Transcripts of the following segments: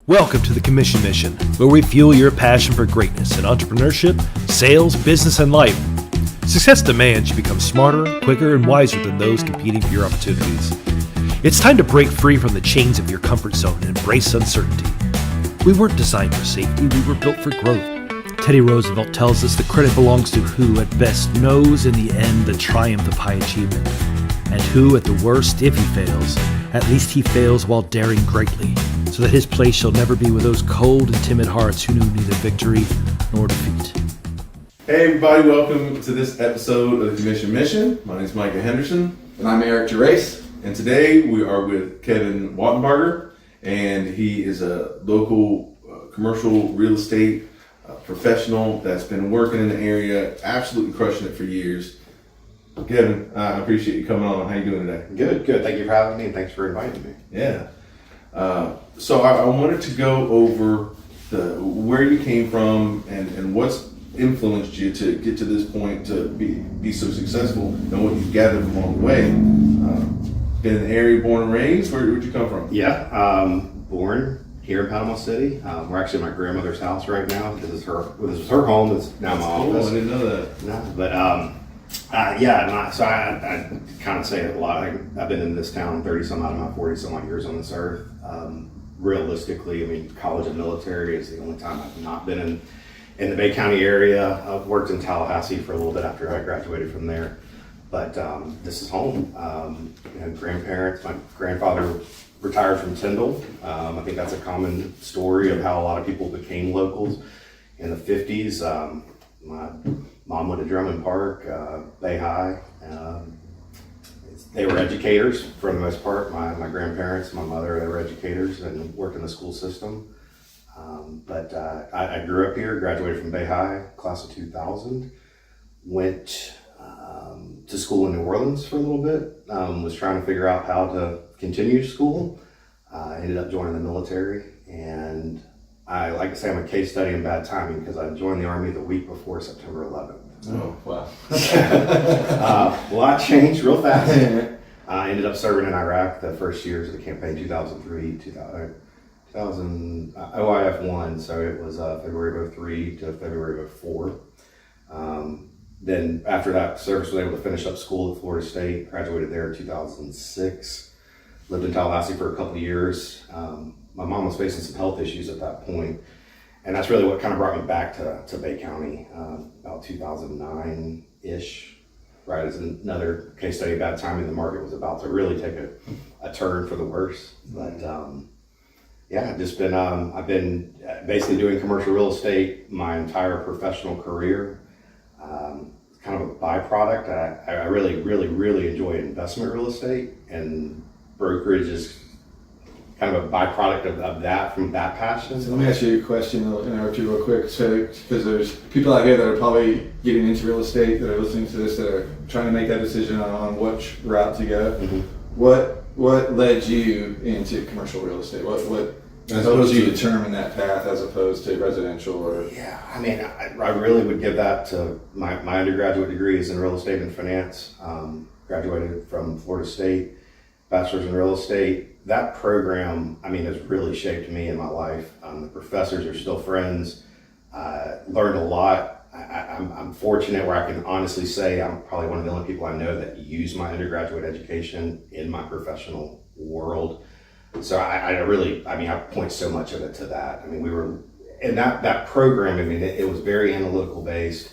Welcome to the Commission Mission, where we fuel your passion for greatness in entrepreneurship, sales, business, and life. Success demands you become smarter, quicker, and wiser than those competing for your opportunities. It's time to break free from the chains of your comfort zone and embrace uncertainty. We weren't designed for safety, we were built for growth. Teddy Roosevelt tells us the credit belongs to who at best knows in the end the triumph of high achievement, and who at the worst, if he fails, at least he fails while daring greatly, so that his place shall never be with those cold and timid hearts who knew neither victory nor defeat. Hey everybody, welcome to this episode of the Commission Mission. My name is Micah Henderson. And I'm Eric Gerace. And today we are with Kevin Wattenberger, and he is a local commercial real estate professional that's been working in the area, absolutely crushing it for years. Kevin, I appreciate you coming on. How you doing today? Good. Thank you for having me, and thanks for inviting me. Yeah. So I wanted to go over where you came from and what's influenced you to get to this point to be so successful and what you've gathered along the way. Been in the area, born and raised. Where'd you come from? Yeah, born here in Panama City. We're actually at my grandmother's house right now. This is her home. It's now my office. I didn't know that. No, but so I kind of say it a lot. I've been in this town 30 some out of my 40 some odd years on this earth. Realistically, I mean, college and military is the only time I've not been in the Bay County area. I've worked in Tallahassee for a little bit after I graduated from there. But this is home. Grandparents, my grandfather retired from Tyndall. I think that's a common story of how a lot of people became locals in the 50s. My mom went to Drummond Park, Bay High. They were educators for the most part. My grandparents, my mother, they were educators and worked in the school system. But I grew up here, graduated from Bay High, class of 2000. Went to school in New Orleans for a little bit. Was trying to figure out how to continue school. Ended up joining the military, and I like to say I'm a case study in bad timing because I joined the Army the week before September 11th. Oh, wow. A lot changed real fast. I ended up serving in Iraq the first years of the campaign, 2003, 2000 OIF 1, so it was February of 03 to February of 04. Then after that service, was able to finish up school at Florida State, graduated there in 2006, lived in Tallahassee for a couple of years. My mom was facing some health issues at that point, and that's really what kind of brought me back to Bay County about 2009-ish, right as another case study, bad timing. The market was about to really take a turn for the worse. But I've just been, I've been basically doing commercial real estate my entire professional career. Kind of a byproduct. I really, really, really enjoy investment real estate, and brokerage is kind of a byproduct of that, from that passion. So let me ask you a question, I'll interrupt you real quick. So, because there's people out here that are probably getting into real estate that are listening to this, that are trying to make that decision on which route to go. Mm-hmm. What led you into commercial real estate? What helped you determine that path as opposed to residential? Or yeah, I mean, I really would give that to my undergraduate degree is in real estate and finance. Graduated from Florida State, bachelor's in real estate. That program, I mean, has really shaped me in my life. The professors are still friends. Learned a lot. I'm fortunate where I can honestly say I'm probably one of the only people I know that use my undergraduate education in my professional world. So I point so much of it to that. I mean, we were in that program. I mean, it was very analytical based.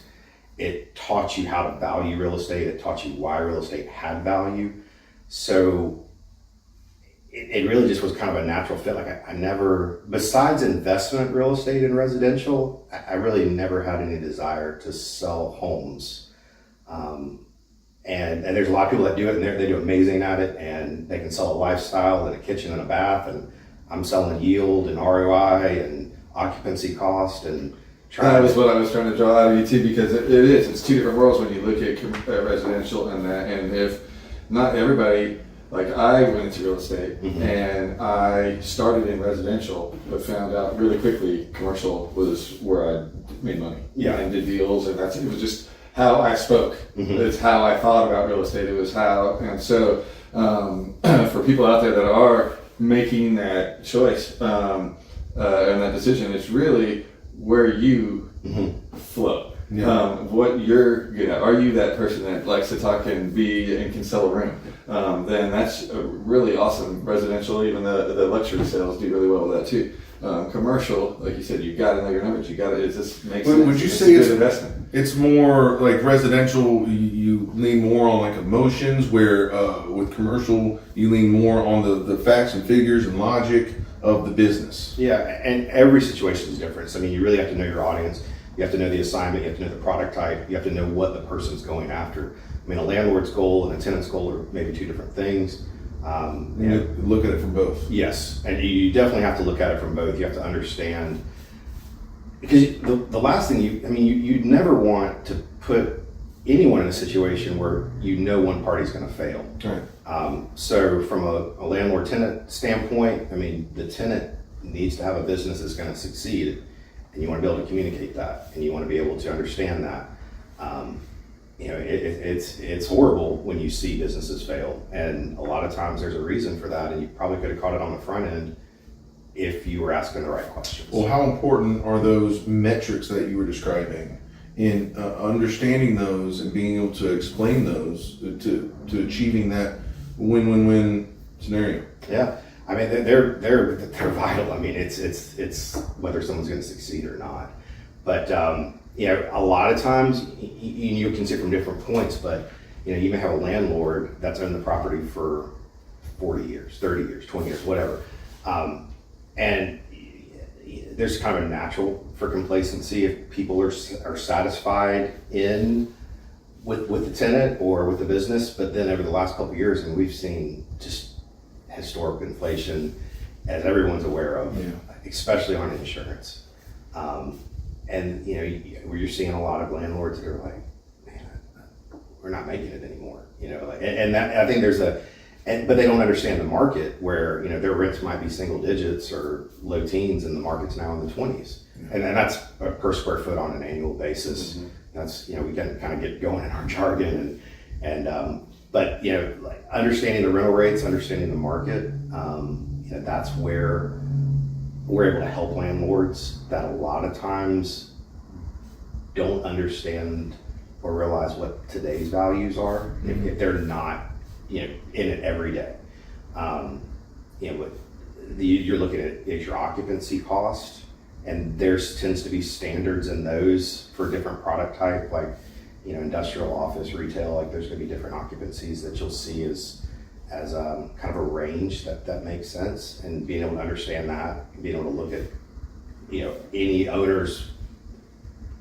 It taught you how to value real estate. It taught you why real estate had value. So it really just was kind of a natural fit. Like I never, besides investment real estate and residential, I really never had any desire to sell homes. And there's a lot of people that do it, and they do amazing at it, and they can sell a lifestyle and a kitchen and a bath, and I'm selling yield and ROI and occupancy cost and that was what I was trying to draw out of you too, because it's two different worlds when you look at residential and that. And if not everybody, like I went into real estate, mm-hmm. and I started in residential, but found out really quickly commercial was where I made money. Yeah, and did deals, and it was just how I spoke. Mm-hmm. It's how I thought about real estate. It was how, and so for people out there that are making that choice, and that decision. It's really where you flow. Yeah. What you're good at. Are you that person that likes to talk and can sell a room? Then that's really awesome. Residential, even the luxury sales do really well with that too. Commercial, like you said, you got to know your numbers. You got to. It just makes sense. Would you say a it's good investment? It's more like residential. You lean more on like emotions, where with commercial you lean more on the facts and figures and logic of the business. Yeah, and every situation is different. So, I mean, you really have to know your audience. You have to know the assignment. You have to know the product type. You have to know what the person's going after. I mean, a landlord's goal and a tenant's goal are maybe two different things. You look at it from both. Yes, and you definitely have to look at it from both. You have to understand, because the last thing you'd never want to put anyone in a situation where you know one party's going to fail. Right. So from a landlord-tenant standpoint, I mean, the tenant needs to have a business that's going to succeed, and you want to be able to communicate that, and you want to be able to understand that. It's horrible when you see businesses fail, and a lot of times there's a reason for that, and you probably could have caught it on the front end if you were asking the right questions. Well, how important are those metrics that you were describing in understanding those and being able to explain those to achieving that win-win-win scenario? Yeah, I mean they're vital. I mean it's whether someone's going to succeed or not. But a lot of times you can see it from different points. But you may have a landlord that's owned the property for 40 years, 30 years, 20 years, whatever, and there's kind of a natural for complacency if people are satisfied with the tenant or with the business. But then over the last couple of years, and we've seen just historic inflation, as everyone's aware of, especially on insurance. And you're seeing a lot of landlords that are like, man, we're not making it anymore. And that, I think but they don't understand the market where their rents might be single digits or low teens, and the market's now in the 20s, and that's per square foot on an annual basis. Mm-hmm. That's we can kind of get going in our jargon, but like understanding the rental rates, understanding the market, that's where we're able to help landlords that a lot of times don't understand or realize what today's values are if they're not in it every day. You're looking at is your occupancy cost, and there's tends to be standards in those for different product type, like industrial, office, retail. Like there's going to be different occupancies that you'll see as kind of a range that makes sense, and being able to understand that, and being able to look at any owner's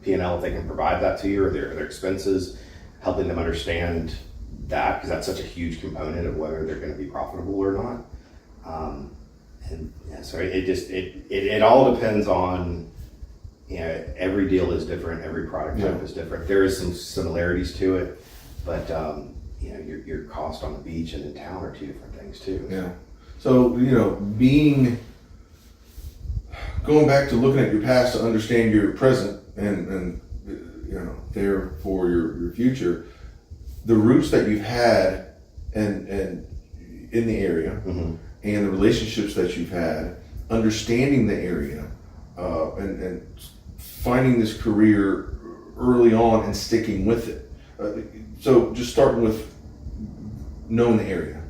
P&L if they can provide that to you, or their expenses, helping them understand that, because that's such a huge component of whether they're going to be profitable or not. So it all depends on, every deal is different, every product type is different. There is some similarities to it, but your cost on the beach and in town are two different things too. Yeah. So going back to looking at your past to understand your present and there for your future, the roots that you've had and in the area, mm-hmm. and the relationships that you've had, understanding the area, and finding this career early on and sticking with it. So just starting with knowing the area,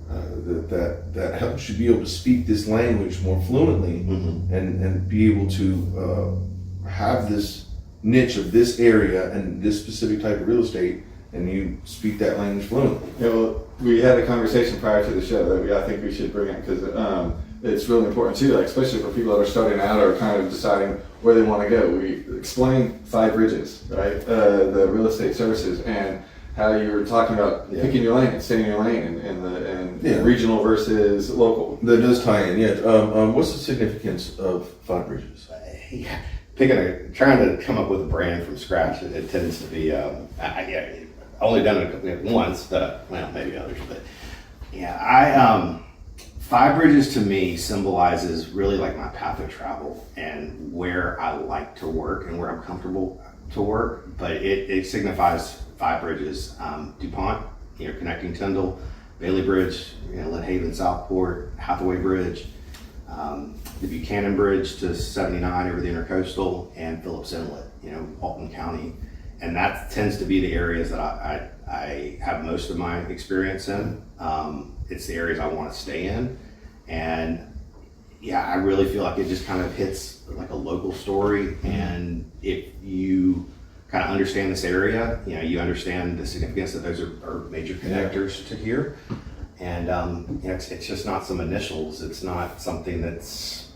that helps you be able to speak this language more fluently, mm-hmm. and be able to have this niche of this area and this specific type of real estate, and you speak that language fluently. Well, we had a conversation prior to the show that I think we should bring up, because it's really important too, like especially for people that are starting out or kind of deciding where they want to go. We explain 5 bridges, right? The real estate services, and how you were talking about picking your lane and staying in your lane, and regional versus local. That does tie in, yeah. What's the significance of 5 bridges? Trying to come up with a brand from scratch, it tends to be, only done it once, maybe others, but yeah, 5 bridges to me symbolizes really like my path of travel and where I like to work and where I'm comfortable to work, but it signifies 5 bridges. DuPont, connecting Tyndall, Bailey Bridge, Lynn Haven, Southport, Hathaway Bridge, the Buchanan Bridge to 79 over the Intercoastal, and Phillips Inlet, Walton County. And that tends to be the areas that I have most of my experience in. It's the areas I want to stay in. And yeah, I really feel like it just kind of hits like a local story. And if you kind of understand this area, you understand the significance that those are major connectors to here. And it's just not some initials. It's not something that's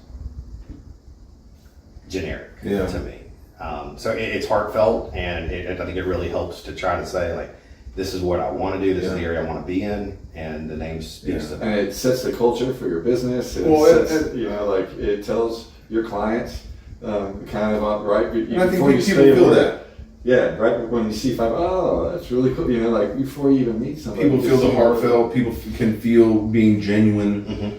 generic to me. So it's heartfelt, and I think it really helps to try to say, like, this is what I want to do, this is the area I want to be in, and the name speaks to that. And it sets the culture for your business. It tells your clients kind of right before you people feel that. Yeah, right when you see five, oh, that's really cool. Like before you even meet somebody, people feel the heartfelt. People can feel being genuine. Mm-hmm.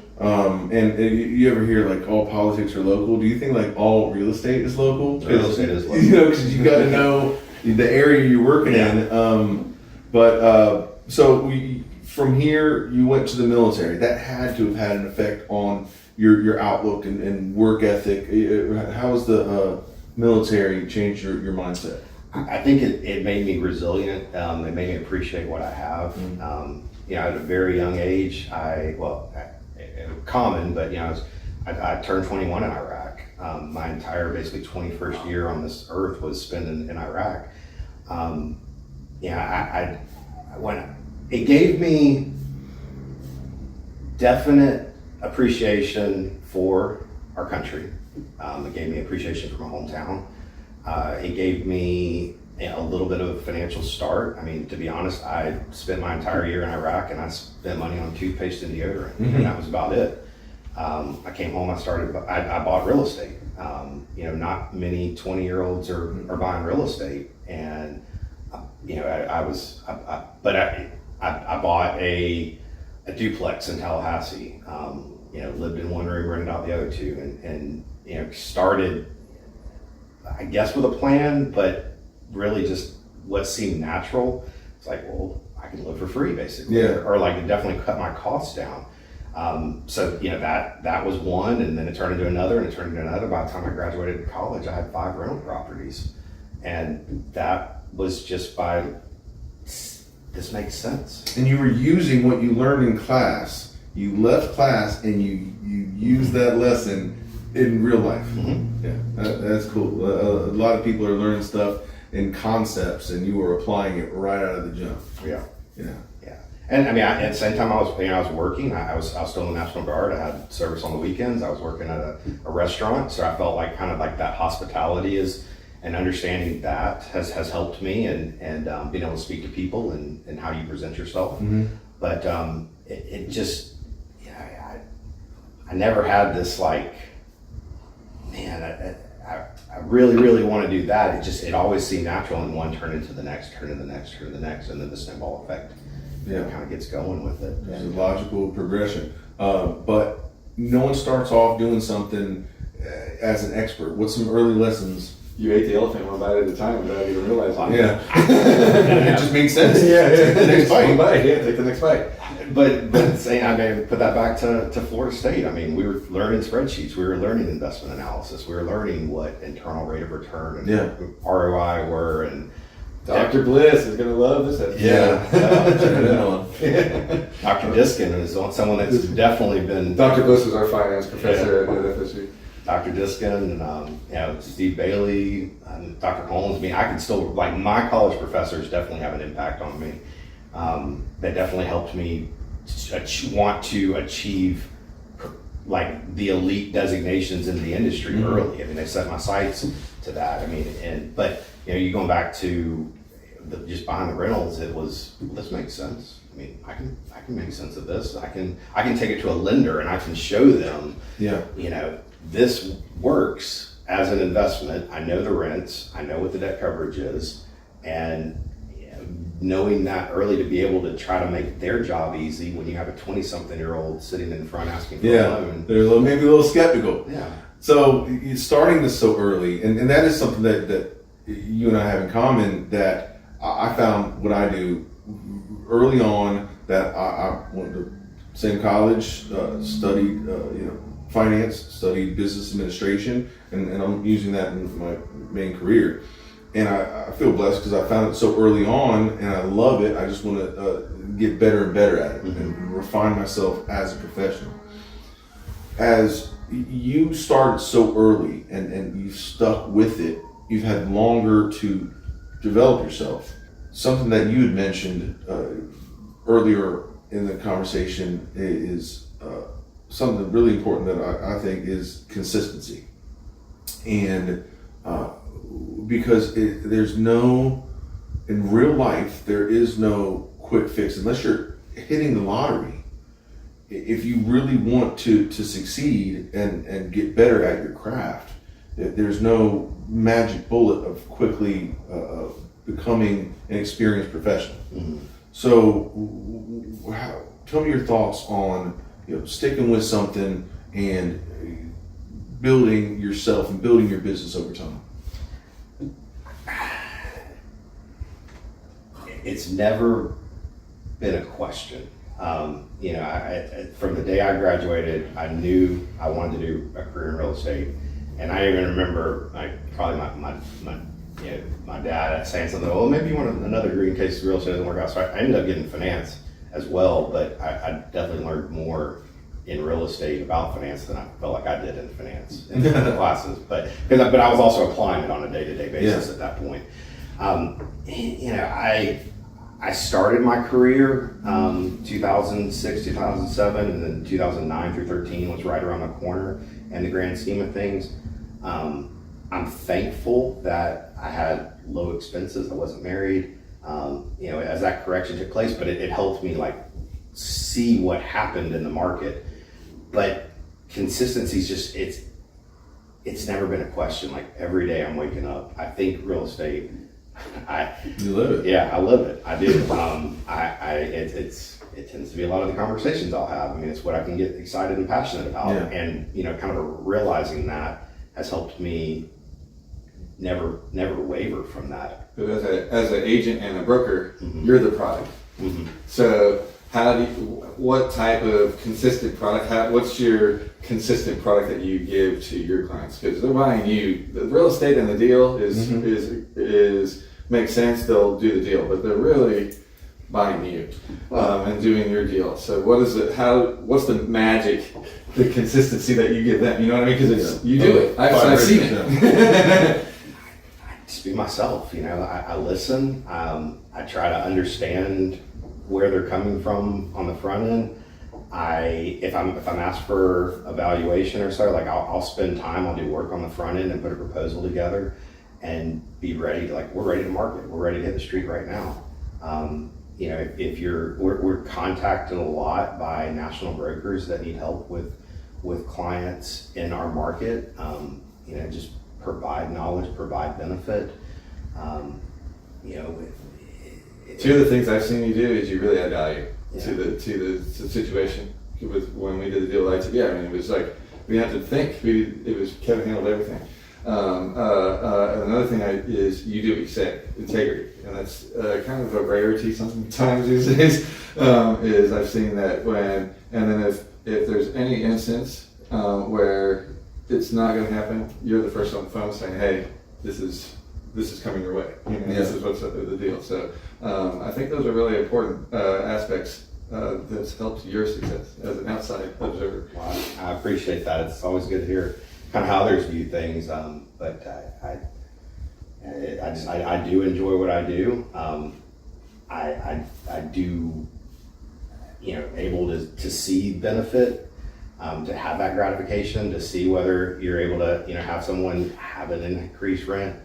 And you ever hear like all politics are local? Do you think like all real estate is local? Real estate is local. Because you got to know the area you're working in. So from here you went to the military. That had to have had an effect on your outlook and work ethic. How has the military changed your mindset? I think it made me resilient. It made me appreciate what I have. At a very young age, common, but I turned 21 in Iraq. My entire basically 21st year on this earth was spent in Iraq. When it gave me definite appreciation for our country. It gave me appreciation for my hometown. It gave me a little bit of a financial start. I mean, to be honest, I spent my entire year in Iraq, and I spent money on toothpaste and deodorant, and that was about it. I came home, I bought real estate. Not many 20-year-olds are buying real estate, and I bought a duplex in Tallahassee. Lived in one room, rented out the other two, and started, I guess, with a plan, but really just what seemed natural. It's like, well, I can live for free, basically, or like definitely cut my costs down. That was one, and then it turned into another, and it turned into another. By the time I graduated college, I had 5 rental properties, and that was just this makes sense. And you were using what you learned in class. You left class and you used that lesson in real life. Mm-hmm. Yeah, that's cool. A lot of people are learning stuff in concepts, and you were applying it right out of the jump. Yeah. Yeah. And I mean, at the same time, I was working. I was still in the National Guard. I had service on the weekends. I was working at a restaurant, so I felt like kind of like that hospitality and understanding that has helped me, and being able to speak to people and how you present yourself. Mm-hmm. But it just, I never had this like, man, I really, really want to do that. It always seemed natural, and one turned into the next, and then the snowball effect kind of gets going with it. It's a logical progression. But no one starts off doing something as an expert. What's some early lessons? You ate the elephant one bite at a time without even realizing it. Yeah. It just makes sense. Take the next bite. One bite. Yeah, take the next bite. But saying, I mean, put that back to Florida State. I mean, we were learning spreadsheets. We were learning investment analysis. We were learning what internal rate of return and ROI were. And Dr. Bliss is going to love this episode. Dr. Diskin is someone that's definitely been. Dr. Bliss was our finance professor at FSU. Dr. Diskin and Steve Bailey and Dr. Holmes. I mean, I can still, like, my college professors definitely have an impact on me. That definitely helped me want to achieve like the elite designations in the industry early. I mean, they set my sights to that. I mean, but you going back to just buying the rentals, it was, this makes sense. I mean, I can make sense of this. I can take it to a lender and I can show them, this works as an investment. I know the rents, I know what the debt coverage is, and knowing that early to be able to try to make their job easy when you have a 20-something-year-old sitting in front asking for a loan. They're maybe a little skeptical. Yeah. So you're starting this so early, and that is something that you and I have in common, that I found what I do early on, that I went to the same college, studied finance, studied business administration, and I'm using that in my main career. And I feel blessed because I found it so early on, and I love it. I just want to get better and better at it and refine myself as a professional. As you started so early and you've stuck with it, you've had longer to develop yourself. Something that you had mentioned earlier in the conversation is something really important that I think is consistency. And because there's no, in real life, there is no quick fix unless you're hitting the lottery. If you really want to succeed and get better at your craft, there's no magic bullet of quickly becoming an experienced professional. Mm-hmm. So tell me your thoughts on sticking with something and building yourself and building your business over time. It's never been a question. I from the day I graduated, I knew I wanted to do a career in real estate, and I even remember probably my dad saying something. Well, maybe you want another degree in case real estate doesn't work out. So I ended up getting finance as well, but I definitely learned more in real estate about finance than I felt like I did in finance in the classes. But I was also applying it on a day-to-day basis at that point. I started my career 2006, 2007, and then 2009 through 13 was right around the corner in the grand scheme of things. I'm thankful that I had low expenses. I wasn't married, as that correction took place, but it helped me see what happened in the market. But consistency is just, it's never been a question. Every day I'm waking up, I think real estate. You live it. Yeah, I live it. I do. It tends to be a lot of the conversations I'll have. I mean, it's what I can get excited and passionate about. Yeah. And kind of realizing that has helped me never waver from that. But as an agent and a broker, mm-hmm. you're the product. Mm-hmm. So what type of consistent product? What's your consistent product that you give to your clients? Because they're buying you. The real estate and the deal is makes sense. They'll do the deal, but they're really buying you and doing your deal. So what's the magic, the consistency that you give them? You know what I mean? Because you do it. I've seen it. Just be myself. I listen. I try to understand where they're coming from on the front end. If I'm asked for evaluation or so, I'll spend time, I'll do work on the front end and put a proposal together and be ready to we're ready to market. We're ready to hit the street right now. We're contacted a lot by national brokers that need help with clients in our market. Just provide knowledge, provide benefit. Two of the things I've seen you do is you really add value to the situation. When we did the deal with ITB, it was we had to think. It was Kevin handled everything. And another thing is you do integrity, and that's kind of a rarity sometimes these days. Is I've seen that if there's any instance where it's not going to happen, you're the first on the phone saying, "Hey, this is coming your way. This is what's the deal." So I think those are really important aspects that's helped your success as an outside observer. Well, I appreciate that. It's always good to hear kind of how others view things. But I do enjoy what I do. I do, able to see benefit, to have that gratification, to see whether you're able to, have someone have an increased rent.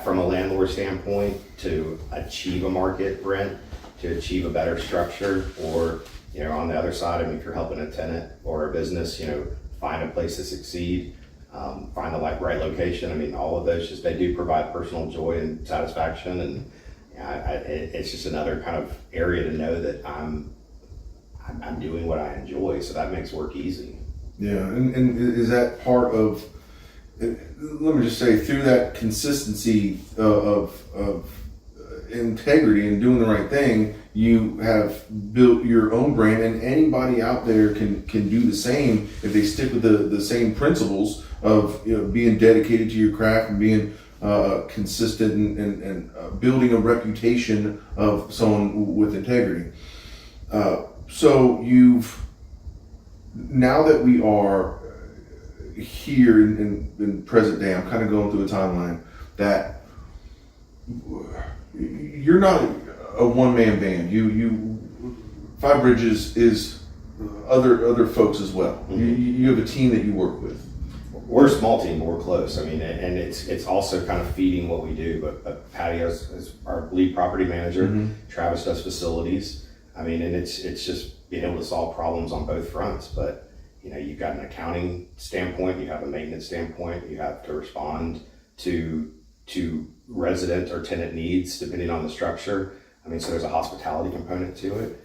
From a landlord standpoint, to achieve a market rent, to achieve a better structure, or on the other side, if you're helping a tenant or a business, find a place to succeed, find the right location. All of those they do provide personal joy and satisfaction, and it's just another kind of area to know that I'm doing what I enjoy, so that makes work easy. Yeah, and is that part of? Let me just say, through that consistency of integrity and doing the right thing, you have built your own brand, and anybody out there can do the same if they stick with the same principles of being dedicated to your craft and being consistent and building a reputation of someone with integrity. So now that we are here in present day, I'm kind of going through a timeline that you're not a one-man band. You Five Bridges is other folks as well. You have a team that you work with. We're a small team, but we're close. I mean, and it's also kind of feeding what we do. But Patty is our lead property manager. Travis does facilities. I mean, and it's just being able to solve problems on both fronts. But you've got an accounting standpoint, you have a maintenance standpoint, you have to respond to resident or tenant needs depending on the structure. I mean, so there's a hospitality component to it.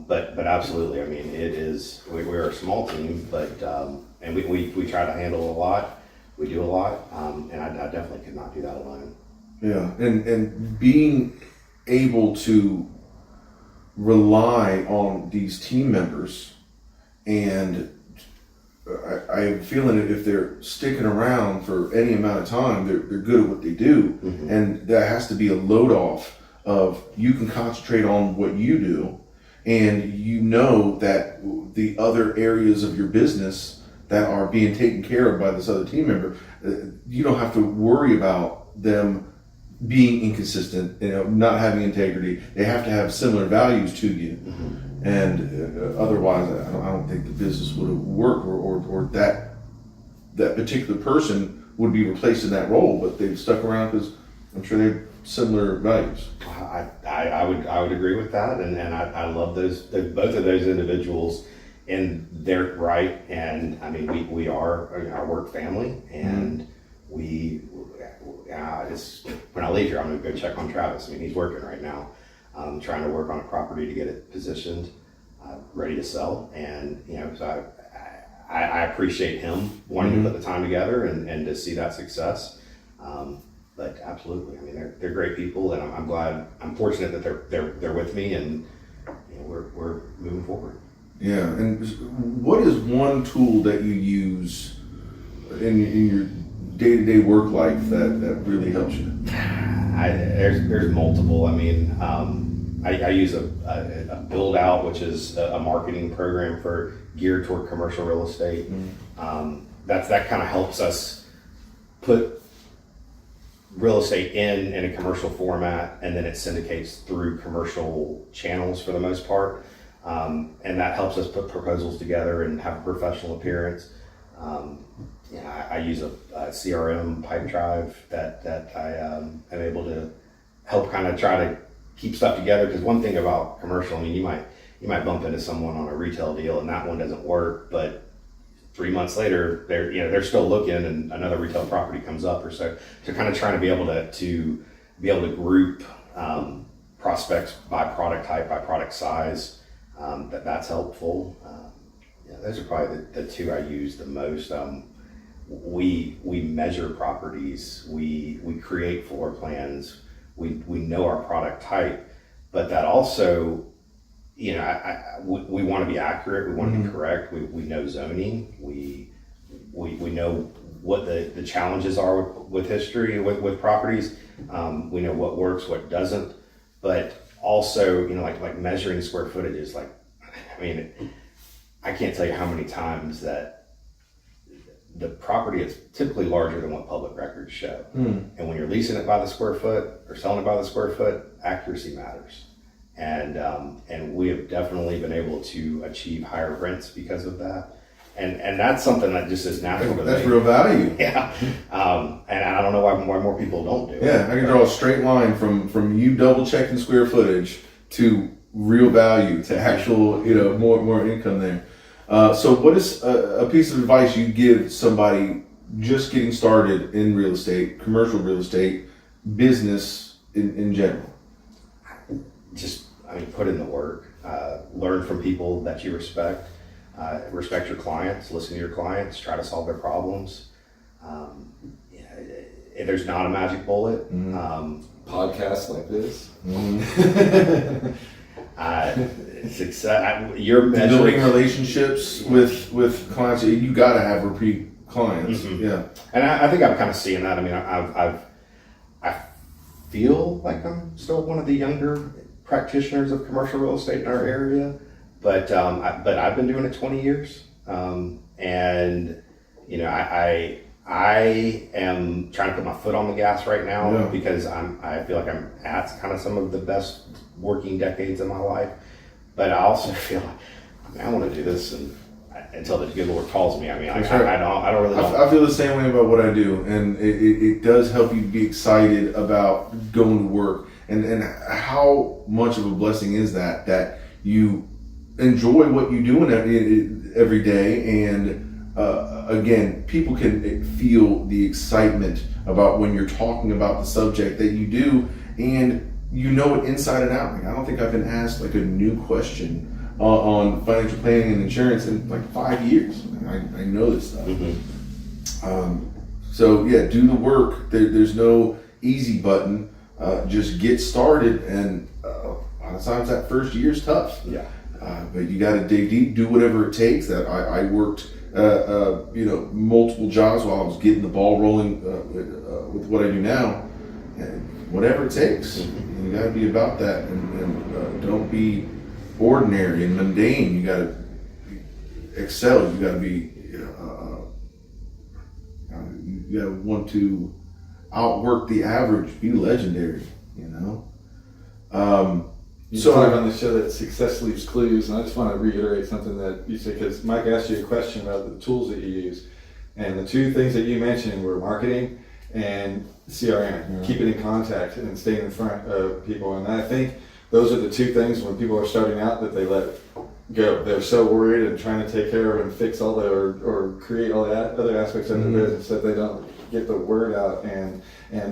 But absolutely, I mean, it is. We're a small team, but and we try to handle a lot. We do a lot, and I definitely could not do that alone. Yeah, and being able to rely on these team members, and I'm feeling that if they're sticking around for any amount of time, they're good at what they do, and that has to be a load off of you can concentrate on what you do, and that the other areas of your business that are being taken care of by this other team member, you don't have to worry about them being inconsistent, not having integrity. They have to have similar values to you, and otherwise, I don't think the business would have worked, or that particular person would be replaced in that role. But they've stuck around because I'm sure they have similar values. I would agree with that, and I love both of those individuals in their right. And I mean, we are our work family, and when I leave here, I'm going to go check on Travis. I mean, he's working right now, trying to work on a property to get it positioned, ready to sell. And, so I appreciate him wanting to put the time together and to see that success. But absolutely, I mean, they're great people, and I'm fortunate that they're with me, and we're moving forward. Yeah, and what is one tool that you use in your day-to-day work life that really helps you? There's multiple. I mean, I use a build out, which is a marketing program geared toward commercial real estate. That kind of helps us put real estate in a commercial format, and then it syndicates through commercial channels for the most part. And that helps us put proposals together and have a professional appearance. I use a CRM pipe drive that I am able to help kind of try to keep stuff together. Because one thing about commercial, I mean, you might bump into someone on a retail deal and that one doesn't work, but 3 months later they're still looking and another retail property comes up or so. So kind of trying to be able to group prospects by product type, by product size. That's helpful. Those are probably the two I use the most. We measure properties, we create floor plans, we know our product type, but that also, we want to be accurate, we want to be correct, we know zoning, we know what the challenges are with history, with properties, we know what works, what doesn't, but also, like measuring square footage is I can't tell you how many times that the property is typically larger than what public records show. And when you're leasing it by the square foot or selling it by the square foot, accuracy matters. And we have definitely been able to achieve higher rents because of that. And that's something that just is natural to me. That's real value. Yeah. And I don't know why more people don't do it. Yeah, I can draw a straight line from you double checking square footage to real value to actual, more income there. So what is a piece of advice you give somebody just getting started in real estate, commercial real estate, business in general? Put in the work, learn from people that you respect, respect your clients, listen to your clients, try to solve their problems. There's not a magic bullet. Podcasts like this. Success. You're Building measuring. relationships with clients. You got to have repeat clients. Yeah. And I think I'm kind of seeing that. I mean, I feel like I'm still one of the younger practitioners of commercial real estate in our area, but I've been doing it 20 years, and I am trying to put my foot on the gas right now because I feel like I'm at kind of some of the best working decades of my life, but I also feel like I want to do this until the good Lord calls me. I mean, I don't really. I feel the same way about what I do, and it does help you be excited about going to work, and how much of a blessing is that you enjoy what you do every day, and again, people can feel the excitement about when you're talking about the subject that you do, and you know it inside and out. Like, I don't think I've been asked like a new question on financial planning and insurance in like 5 years. I know this stuff. So yeah, do the work. There's no easy button. Just get started, and a lot of times that first year is tough. Yeah. But you got to dig deep, do whatever it takes. That I worked, multiple jobs while I was getting the ball rolling with what I do now. And whatever it takes, you got to be about that, and don't be ordinary and mundane. You got to excel. You got to be. You got to want to outwork the average. Be legendary. You So talk on the show that success leaves clues, and I just want to reiterate something that you said, because Mike asked you a question about the tools that you use, and the two things that you mentioned were marketing and CRM, keeping in contact and staying in front of people. And I think those are the two things when people are starting out that they let go. They're so worried and trying to take care of and fix all or create all the other aspects of the business that they don't get the word out and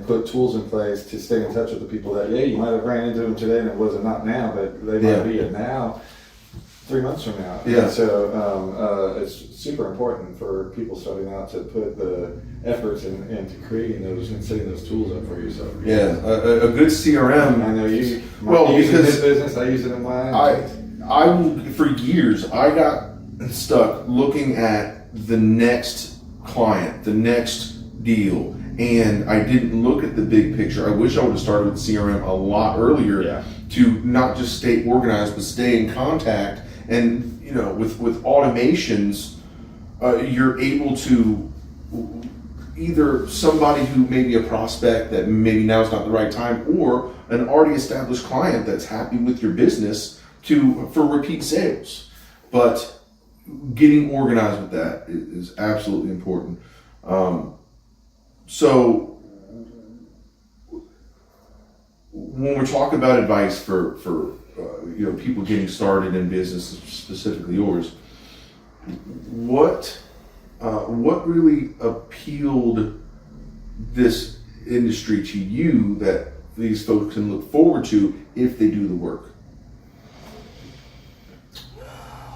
put tools in place to stay in touch with the people that, you might have ran into them today and it wasn't not now, but they might be it now 3 months from now. Yeah. And so it's super important for people starting out to put the efforts into creating those and setting those tools up for yourself. yeah, a good CRM. I know you use it in because his business, I use it in mine. I will, for years, I got stuck looking at the next client, the next deal, and I didn't look at the big picture. I wish I would have started with CRM a lot earlier to not just stay organized, but stay in contact. And with automations, you're able to either somebody who may be a prospect that maybe now is not the right time, or an already established client that's happy with your business for repeat sales. But getting organized with that is absolutely important. So when we're talking about advice for people getting started in business, specifically yours, what really appealed this industry to you that these folks can look forward to if they do the work?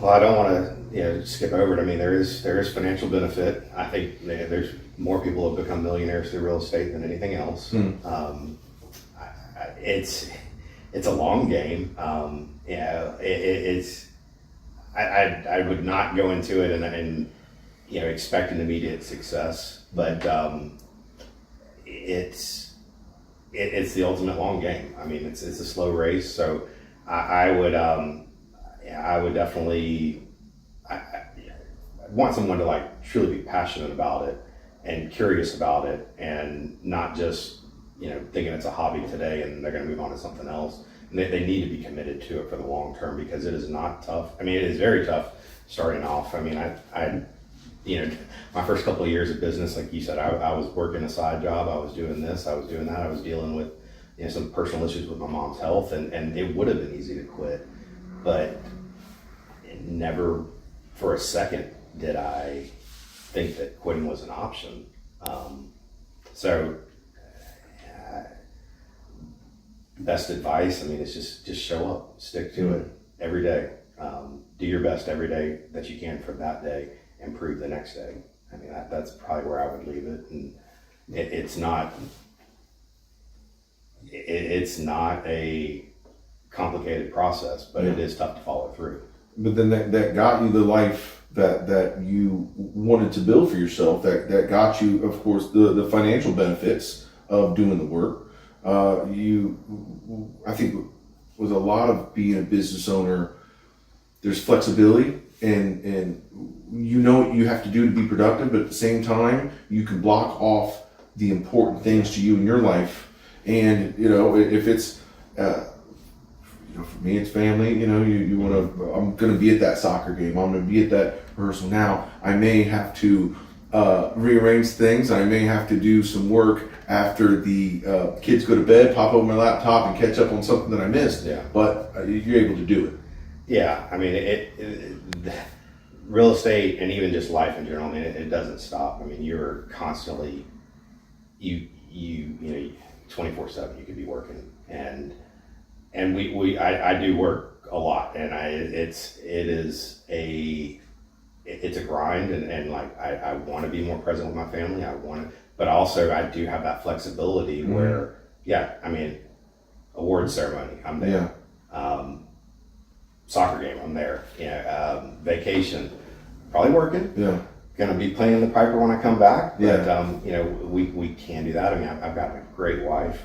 Well, I don't want to skip over it. I mean, there is financial benefit. I think there's more people have become millionaires through real estate than anything else. It's a long game. I would not go into it and expect an immediate success, but it's the ultimate long game. I mean, it's a slow race. So I would definitely I want someone to like truly be passionate about it and curious about it, and not just thinking it's a hobby today and they're going to move on to something else. And they need to be committed to it for the long term, because it is not tough. I mean, it is very tough starting off. I mean, I my first couple of years of business, like you said, I was working a side job. I was doing this, I was doing that. I was dealing with some personal issues with my mom's health, and it would have been easy to quit, but never for a second did I think that quitting was an option. Best advice, I mean, it's just show up, stick to it every day. Do your best every day that you can for that day, improve the next day. I mean, that's probably where I would leave it. And it's not a complicated process, but it is tough to follow through. But then that got you the life that you wanted to build for yourself, that got you, of course, the financial benefits of doing the work. I think with a lot of being a business owner, there's flexibility and you know what you have to do to be productive, but at the same time, you can block off the important things to you in your life. And, if it's, for me, it's family, you want to, I'm going to be at that soccer game. I'm going to be at that rehearsal. Now, I may have to rearrange things. I may have to do some work after the kids go to bed, pop open my laptop and catch up on something that I missed. Yeah. But you're able to do it. Yeah, I mean, real estate and even just life in general, I mean, it doesn't stop. I mean, you're constantly, 24/7 you could be working, and I do work a lot, and it's a grind, and like I want to be more present with my family. But also I do have that flexibility where, I mean, award ceremony, I'm there. Yeah. Soccer game, I'm there. Vacation, probably working. Yeah. Gonna be playing the Piper when I come back. But, Yeah. we can do that. I mean, I've got a great wife.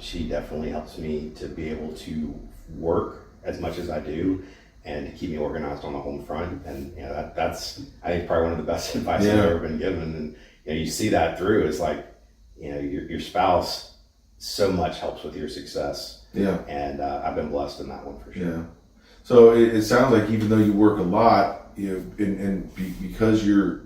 She definitely helps me to be able to work as much as I do and to keep me organized on the home front. And, that's, I think, probably one of the best advice I've ever been given. And, you see that through. It's like, your spouse so much helps with your success. Yeah. And I've been blessed in that one for sure. Yeah. So it sounds like even though you work a lot, because you're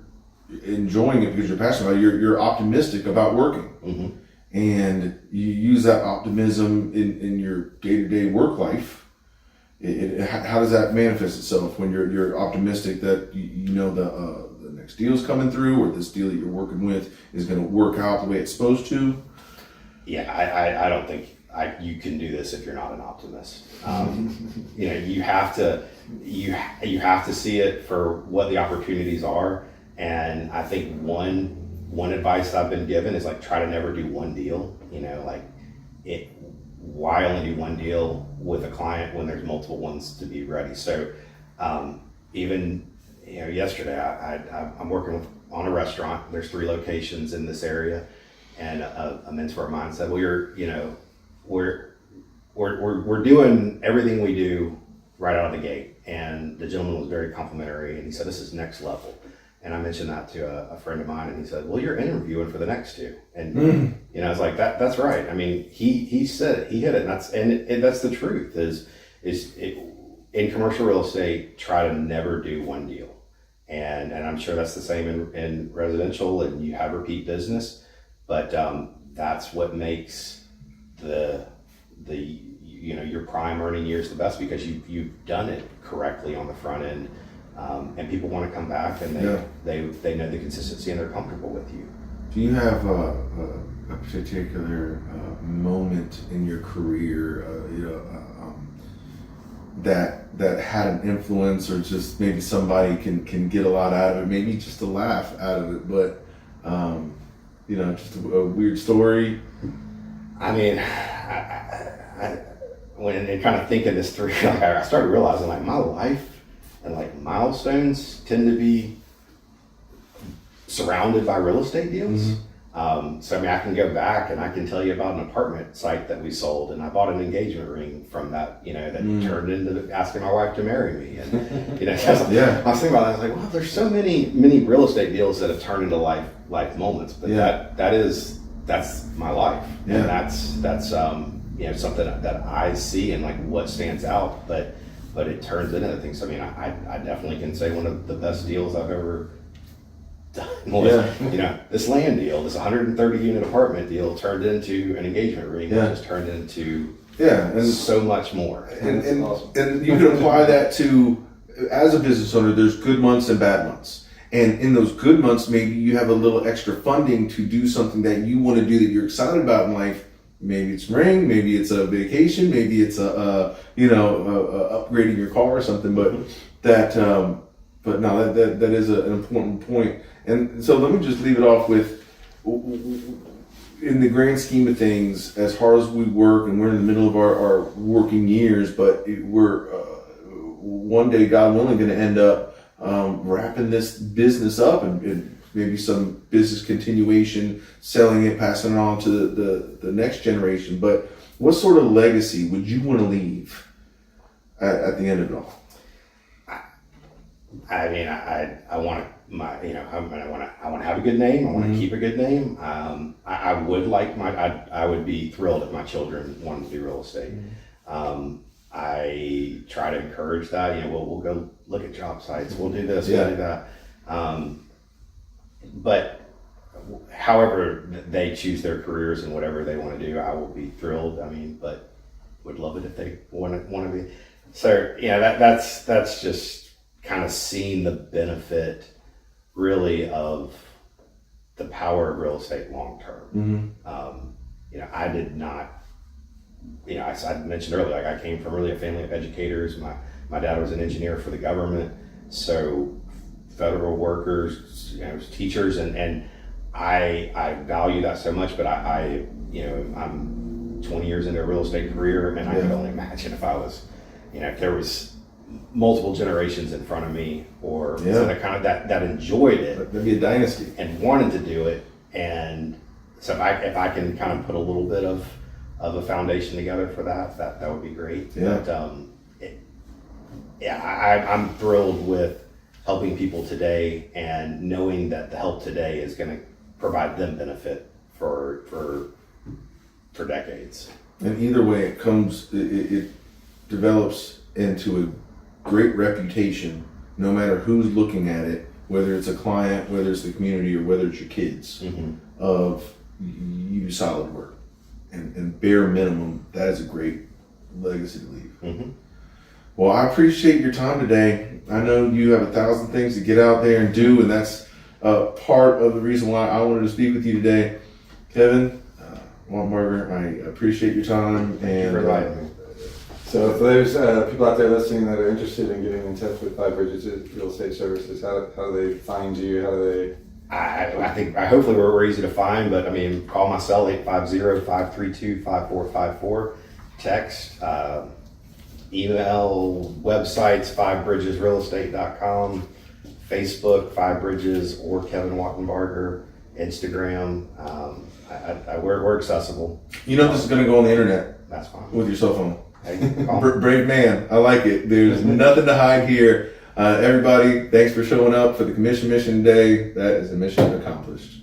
enjoying it, because you're passionate about it, you're optimistic about working. Mm-hmm. And you use that optimism in your day-to-day work life. How does that manifest itself when you're optimistic that the next deal's coming through, or this deal that you're working with is going to work out the way it's supposed to? Yeah, I don't think you can do this if you're not an optimist. You have to see it for what the opportunities are. And I think one advice I've been given is like, try to never do one deal. Why only do one deal with a client when there's multiple ones to be ready? So even yesterday I'm working on a restaurant. There's 3 locations in this area, and a mentor of mine said, well, we're doing everything we do right out of the gate. And the gentleman was very complimentary, and he said, this is next level. And I mentioned that to a friend of mine, and he said, well, you're interviewing for the next 2. And I was like, that's right. I mean, he said it, he hit it, and that's the truth. Is in commercial real estate, try to never do one deal. And I'm sure that's the same in residential, and you have repeat business, but that's what makes your prime earning years the best, because you've done it correctly on the front end, and people want to come back, and they know the consistency, and they're comfortable with you. Do you have a particular moment in your career, that had an influence, or just maybe somebody can get a lot out of it, maybe just a laugh out of it, but just a weird story? I mean, when kind of thinking this through, I started realizing like my life and like milestones tend to be surrounded by real estate deals. Mm-hmm. So I mean, I can go back and I can tell you about an apartment site that we sold, and I bought an engagement ring from that, that turned into asking my wife to marry me. And I was thinking about that. I was like, well, there's so many real estate deals that have turned into life moments, but that's my life, and that's something that I see and like what stands out, but it turns into things. I mean, I definitely can say one of the best deals I've ever done was, this land deal, this 130 unit apartment deal turned into an engagement ring, which just turned into and so much more. And awesome. And you can apply that to, as a business owner, there's good months and bad months. And in those good months, maybe you have a little extra funding to do something that you want to do that you're excited about in life. Maybe it's ring, maybe it's a vacation, maybe it's upgrading your car or something. But that is an important point. And so let me just leave it off with, in the grand scheme of things, as hard as we work, and we're in the middle of our working years, but we're one day, God willing, going to end up wrapping this business up and maybe some business continuation, selling it, passing it on to the next generation. But what sort of legacy would you want to leave at the end of it all? I mean, I want my, you know, I want to have a good name. I want to keep a good name. I would like I would be thrilled if my children wanted to do real estate. I try to encourage that. You know, we'll go look at job sites. We'll do this. We'll do that. But however they choose their careers and whatever they want to do, I will be thrilled. I mean, but would love it if they want to be. So yeah, that's just kind of seeing the benefit really of the power of real estate long term. You know, I did not, you know, I mentioned earlier, like I came from really a family of educators. My dad was an engineer for the government, so federal workers, you know, teachers, and I value that so much. But I you know, I'm 20 years into a real estate career, and I could only imagine if I was, you know, if there was multiple generations in front of me, or so that kind of that enjoyed it. That'd be a dynasty. And wanted to do it. And so if I can kind of put a little bit of a foundation together for that would be great. Yeah. But I'm thrilled with helping people today and knowing that the help today is going to provide them benefit for decades. And either way, it develops into a great reputation, no matter who's looking at it, whether it's a client, whether it's the community, or whether it's your kids, of you do solid work. And bare minimum, that is a great legacy to leave. Well, I appreciate your time today. I know you have 1,000 things to get out there and do, and that's part of the reason why I wanted to speak with you today. Kevin, Wattenberger, I appreciate your time. Thank you for inviting me. So if there's people out there listening that are interested in getting in touch with Five Bridges Real Estate Services, how do they find you? How do they? I think hopefully we're easy to find, but I mean, call my cell 850-532-5454, text, email, websites, fivebridgesrealestate.com, Facebook, Five Bridges, or Kevin Wattenberger, Instagram. We're accessible. You know this is going to go on the internet. That's fine. With your cell phone. Hey, Brave man. I like it. There's nothing to hide here. Everybody, thanks for showing up for the commission day. That is the mission accomplished.